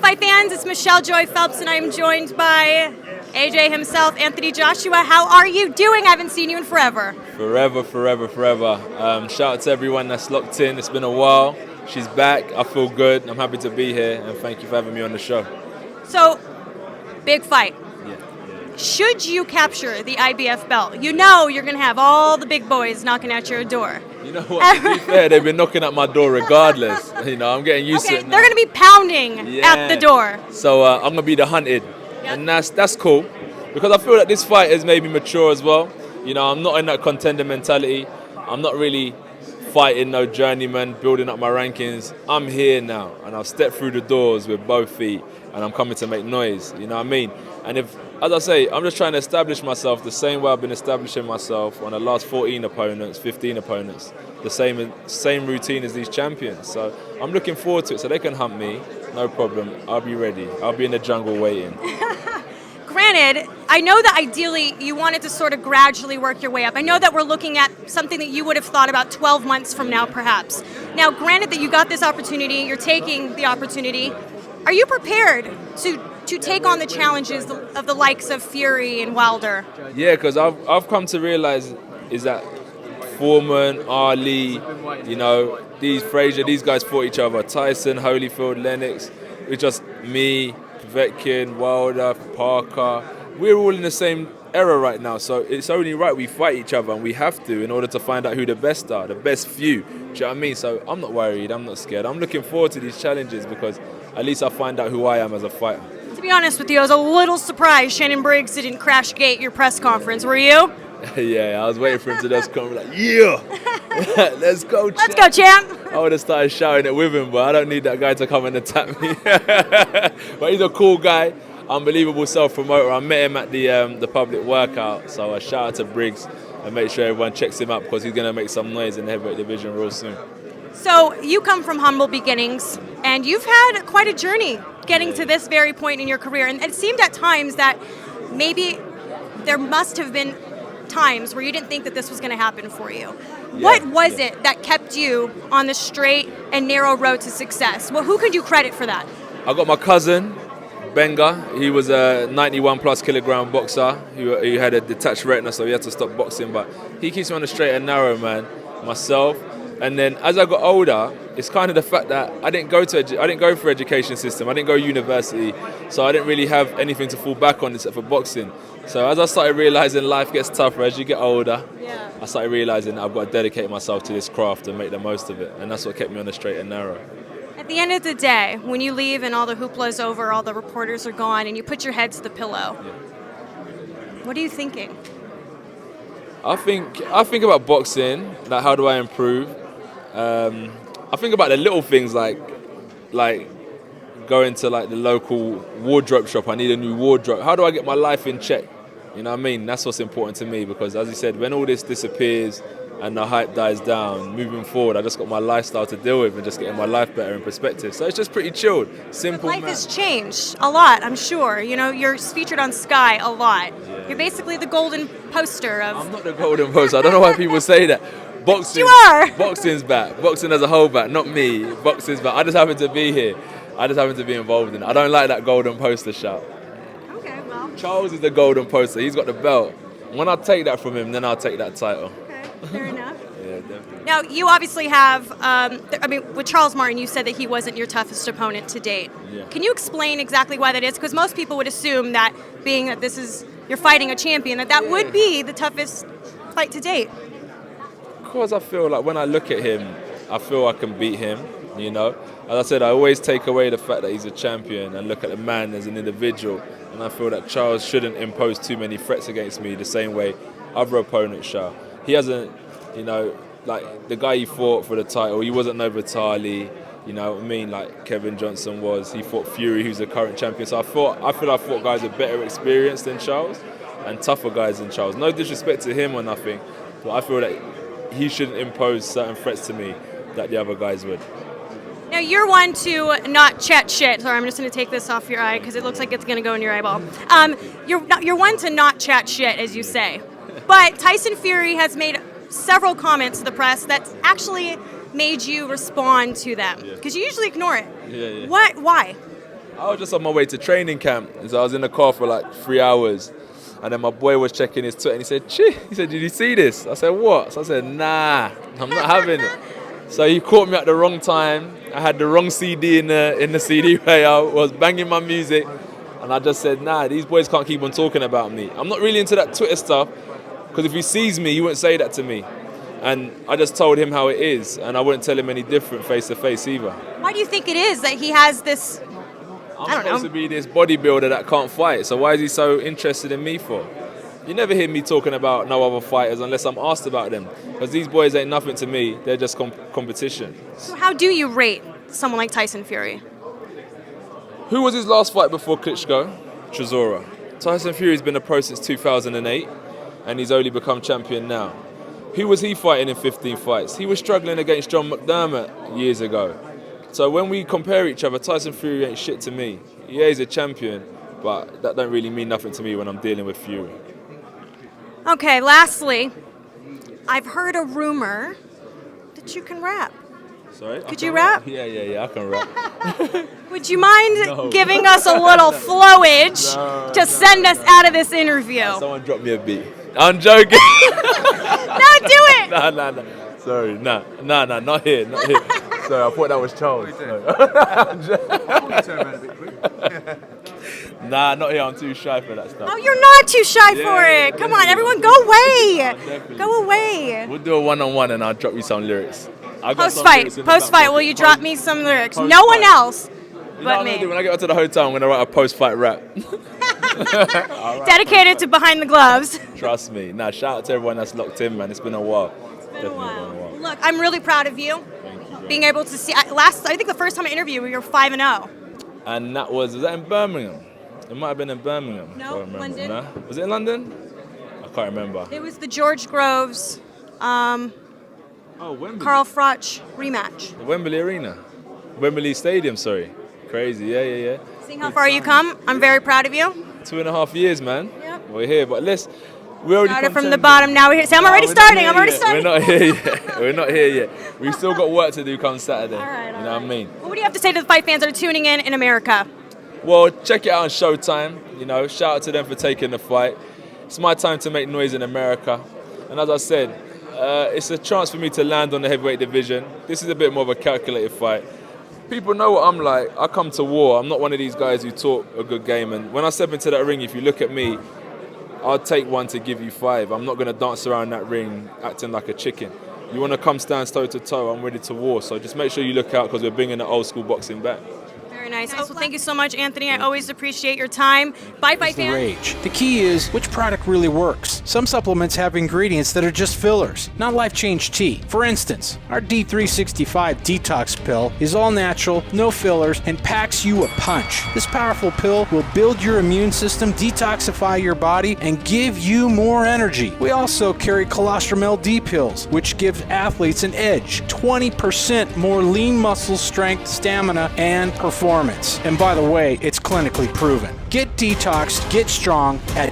Fight fans? It's Michelle Joy Phelps, and I'm joined by AJ himself, Anthony Joshua. How are you doing? I haven't seen you in forever. Forever. Shout out to everyone that's locked in. It's been a while. She's back. I feel good. I'm happy to be here, and thank you for having me on the show. So, big fight. Should you capture the IBF belt, you know you're going to have all the big boys knocking at your door. You know what, to be fair, they've been knocking at my door regardless. You know, I'm getting used to it now. They're going to be pounding at the door. So I'm going to be the hunted. Yep. And that's cool. Because I feel that this fight has made me mature as well. You know, I'm not in that contender mentality. I'm not really fighting no journeyman, building up my rankings. I'm here now, and I've stepped through the doors with both feet, and I'm coming to make noise. You know what I mean? And if, as I say, I'm just trying to establish myself the same way I've been establishing myself on the last 14 opponents, 15 opponents, the same routine as these champions. So I'm looking forward to it. So they can hunt me, no problem. I'll be ready. I'll be in the jungle waiting. Granted, I know that ideally you wanted to sort of gradually work your way up. I know that we're looking at something that you would have thought about 12 months from now, perhaps. Now, granted that you got this opportunity, you're taking the opportunity, are you prepared to take on the challenges of the likes of Fury and Wilder? Yeah, because I've come to realize is that Foreman, Ali, you know, Frazier, these guys fought each other. Tyson, Holyfield, Lennox, it's just me, Vetkin, Wilder, Parker. We're all in the same era right now, so it's only right we fight each other, and we have to in order to find out who the best are, the best few. Do you know what I mean? So I'm not worried, I'm not scared. I'm looking forward to these challenges because at least I find out who I am as a fighter. To be honest with you, I was a little surprised Shannon Briggs didn't crash gate your press conference. Were you? Yeah, I was waiting for him to just come like, yeah, let's go, champ. Let's go, champ. I would have started shouting it with him, but I don't need that guy to come and attack me. But he's a cool guy, unbelievable self-promoter. I met him at the public workout, so a shout out to Briggs and make sure everyone checks him out because he's going to make some noise in the heavyweight division real soon. So you come from humble beginnings, and you've had quite a journey getting to this very point in your career. And it seemed at times that maybe there must have been times where you didn't think that this was going to happen for you. What was it that kept you on the straight and narrow road to success? Well, who could you credit for that? I got my cousin, Benga. He was a 91 plus kilogram boxer who had a detached retina, so he had to stop boxing. But he keeps me on the straight and narrow, man. Myself. And then as I got older, it's kind of the fact that I didn't go for education system. I didn't go university, so I didn't really have anything to fall back on except for boxing. So as I started realizing life gets tougher as you get older, I started realizing I've got to dedicate myself to this craft and make the most of it. And that's what kept me on the straight and narrow. At the end of the day, when you leave and all the hoopla's over, all the reporters are gone, and you put your head to the pillow, what are you thinking? I think about boxing, like how do I improve? I think about the little things like going to like the local wardrobe shop. I need a new wardrobe. How do I get my life in check? You know what I mean? That's what's important to me because, as you said, when all this disappears and the hype dies down, moving forward, I just got my lifestyle to deal with and just getting my life better in perspective. So it's just pretty chilled, simple. But life has changed a lot, I'm sure. You know, you're featured on Sky a lot. Yeah. You're basically the golden poster of... I'm not the golden poster. I don't know why people say that. Boxing, you are. Boxing's back. Boxing as a whole back, not me. Boxing's back. I just happen to be here. I just happen to be involved in it. I don't like that golden poster shout. Okay, well. Charles is the golden poster. He's got the belt. When I take that from him, then I'll take that title. Okay, fair enough. Yeah, definitely. Now, you obviously have, with Charles Martin, you said that he wasn't your toughest opponent to date. Yeah. Can you explain exactly why that is? Because most people would assume that being that you're fighting a champion, that would be the toughest fight to date. Because I feel like when I look at him, I feel I can beat him, you know. As I said, I always take away the fact that he's a champion and look at the man as an individual. And I feel that Charles shouldn't impose too many threats against me the same way other opponents shall. He hasn't, you know, like the guy he fought for the title, he wasn't no Vitali, you know what I mean, like Kevin Johnson was. He fought Fury, who's the current champion. So I feel I fought guys with better experience than Charles and tougher guys than Charles. No disrespect to him or nothing, but I feel that he shouldn't impose certain threats to me that the other guys would. Now, you're one to not chat shit. Sorry, I'm just going to take this off your eye because it looks like it's going to go in your eyeball. You're one to not chat shit, as you say. But Tyson Fury has made several comments to the press that actually made you respond to them because you usually ignore it. Yeah. Why? I was just on my way to training camp, and so I was in the car for like 3 hours, and then my boy was checking his Twitter, and he said, "Chi," he said, "Did you see this?" I said, "What?" So I said, "Nah, I'm not having it." So he caught me at the wrong time. I had the wrong CD in the CD player. I was banging my music, and I just said, "Nah, these boys can't keep on talking about me." I'm not really into that Twitter stuff, because if he sees me, he wouldn't say that to me. And I just told him how it is, and I wouldn't tell him any different face to face either. Why do you think it is that he has this? I'm supposed to be this bodybuilder that can't fight, so why is he so interested in me for? You never hear me talking about no other fighters unless I'm asked about them, because these boys ain't nothing to me, they're just competition. So how do you rate someone like Tyson Fury? Who was his last fight before Klitschko? Chisora. Tyson Fury's been a pro since 2008, and he's only become champion now. Who was he fighting in 15 fights? He was struggling against John McDermott years ago. So when we compare each other, Tyson Fury ain't shit to me. Yeah, he's a champion, but that don't really mean nothing to me when I'm dealing with Fury. Okay, lastly, I've heard a rumor that you can rap. Sorry? Could you rap? Yeah, I can rap. Would you mind giving us a little flowage to send us out of this interview? Someone drop me a beat. I'm joking. No, do it! No. Sorry, nah, not here. Sorry, I thought that was Charles. Nah, not here. I'm too shy for that stuff. Oh, you're not too shy for it. Come on, everyone, go away. Go away. We'll do a one-on-one, and I'll drop you some lyrics. Post-fight, will you drop me some lyrics? No one else but me. When I get back to the hotel, I'm going to write a post-fight rap. Dedicated to Behind the Gloves. Trust me. Nah, shout out to everyone that's locked in, man. It's been a while. Look, I'm really proud of you. Being able to see, I think the first time I interviewed you, we were 5-0. And that was that in Birmingham? It might have been in Birmingham. No, London. Nah. Was it in London? I can't remember. It was the George Groves, Wembley. Carl Froch rematch. The Wembley Arena. Wembley Stadium, sorry. Crazy, yeah. Seeing how far you come, I'm very proud of you. 2.5 years, man. Yep. We're here, but we already started from the bottom, now we're here. See, I'm already starting. We're not here yet. We're not here yet. We've still got work to do come Saturday. All right. You know what I mean? What do you have to say to the fight fans that are tuning in America? Well, check it out on Showtime. You know, shout out to them for taking the fight. It's my time to make noise in America. And as I said, it's a chance for me to land on the heavyweight division. This is a bit more of a calculated fight. People know what I'm like. I come to war. I'm not one of these guys who talk a good game. And when I step into that ring, if you look at me, I'll take one to give you 5. I'm not going to dance around that ring acting like a chicken. You want to come stand toe to toe, I'm ready to war. So just make sure you look out, because we're bringing the old school boxing back. Very nice. Well, thank you so much, Anthony. I always appreciate your time. Bye, fight fans. Rage. The key is which product really works. Some supplements have ingredients that are just fillers, not life-change tea. For instance, our D365 detox pill is all natural, no fillers, and packs you a punch. This powerful pill will build your immune system, detoxify your body, and give you more energy. We also carry colostrum LD pills, which gives athletes an edge. 20% more lean muscle strength, stamina, and performance. And by the way, it's clinically proven. Get detoxed, get strong at